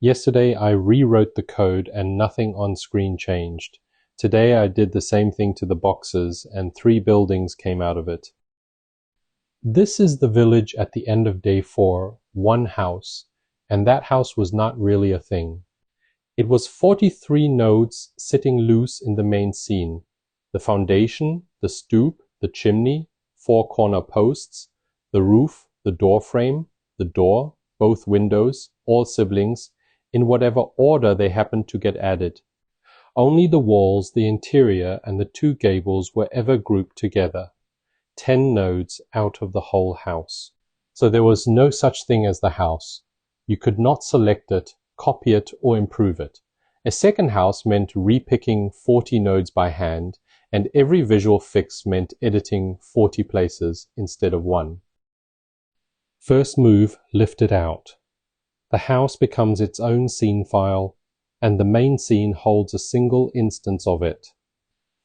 Yesterday I rewrote the code and nothing on screen changed. Today I did the same thing to the boxes and 3 buildings came out of it. This is the village at the end of day 4, one house, and that house was not really a thing. It was 43 nodes sitting loose in the main scene. The foundation, the stoop, the chimney, 4 corner posts, the roof, the door frame, the door, both windows, all siblings, in whatever order they happened to get added. Only the walls, the interior, and the 2 gables were ever grouped together. 10 nodes out of the whole house. So there was no such thing as the house. You could not select it, copy it, or improve it. A second house meant repicking 40 nodes by hand, and every visual fix meant editing 40 places instead of 1. First move, lift it out. The house becomes its own scene file, and the main scene holds a single instance of it.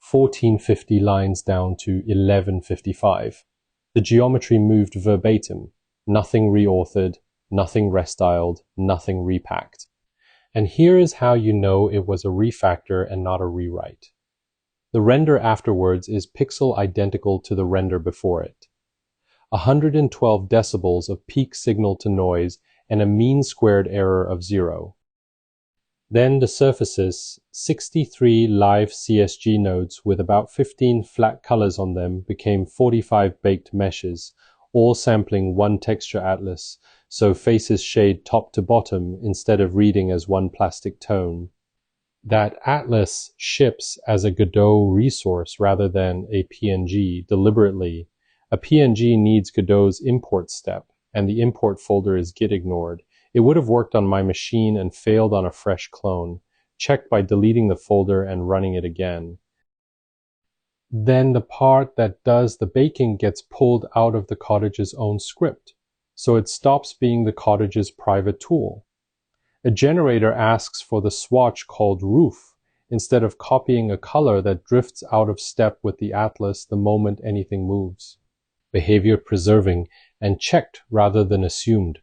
1450 lines down to 1155. The geometry moved verbatim, nothing reauthored, nothing restyled, nothing repacked. And here is how you know it was a refactor and not a rewrite. The render afterwards is pixel identical to the render before it. 112 decibels of peak signal to noise and a mean squared error of 0. Then the surfaces, 63 live CSG nodes with about 15 flat colors on them became 45 baked meshes, all sampling one texture atlas, so faces shade top to bottom instead of reading as one plastic tone. That atlas ships as a Godot resource rather than a PNG deliberately. A PNG needs Godot's import step, and the import folder is git ignored. It would have worked on my machine and failed on a fresh clone. Check by deleting the folder and running it again. Then the part that does the baking gets pulled out of the cottage's own script, so it stops being the cottage's private tool. A generator asks for the swatch called roof, instead of copying a color that drifts out of step with the atlas the moment anything moves. Behavior preserving and checked rather than assumed.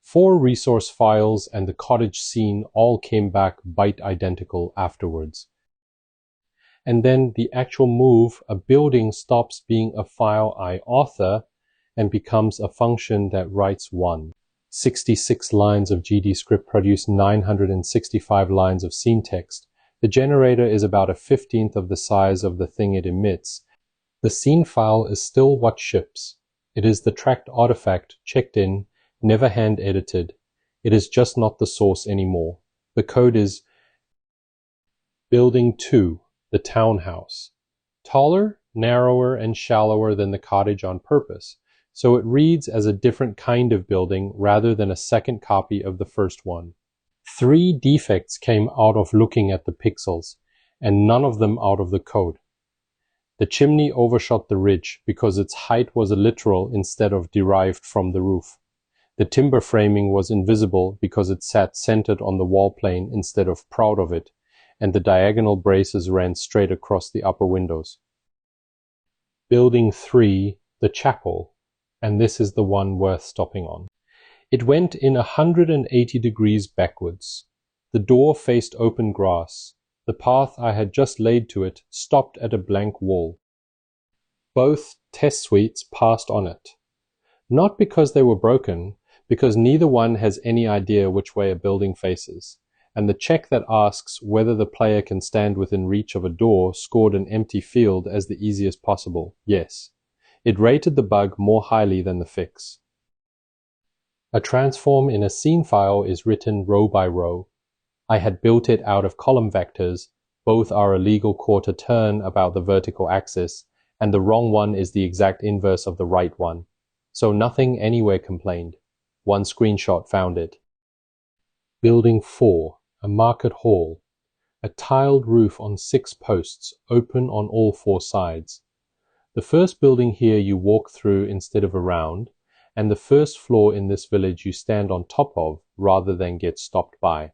4 resource files and the cottage scene all came back byte identical afterwards. And then the actual move, a building stops being a file I author and becomes a function that writes 1. 66 lines of GDScript produce 965 lines of scene text. The generator is about a 15th of the size of the thing it emits. The scene file is still what ships. It is the tracked artifact checked in, never hand-edited. It is just not the source anymore. The code is Building 2, the townhouse. Taller, narrower, and shallower than the cottage on purpose, so it reads as a different kind of building rather than a second copy of the first one. 3 defects came out of looking at the pixels, and none of them out of the code. The chimney overshot the ridge because its height was a literal instead of derived from the roof. The timber framing was invisible because it sat centered on the wall plane instead of proud of it, and the diagonal braces ran straight across the upper windows. Building 3, the chapel, and this is the one worth stopping on. It went in 180 degrees backwards. The door faced open grass. The path I had just laid to it stopped at a blank wall. Both test suites passed on it. Not because they were broken, because neither one has any idea which way a building faces, and the check that asks whether the player can stand within reach of a door scored an empty field as the easiest possible, yes. It rated the bug more highly than the fix. A transform in a scene file is written row by row. I had built it out of column vectors. Both are a legal quarter turn about the vertical axis, and the wrong one is the exact inverse of the right one. So nothing anywhere complained. One screenshot found it. Building 4, a market hall. A tiled roof on 6 posts, open on all 4 sides. The first building here you walk through instead of around, and the first floor in this village you stand on top of rather than get stopped by.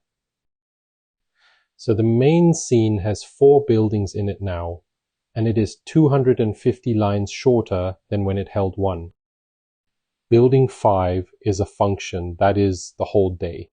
So the main scene has 4 buildings in it now, and it is 250 lines shorter than when it held 1. Building 5 is a function, that is, the whole day.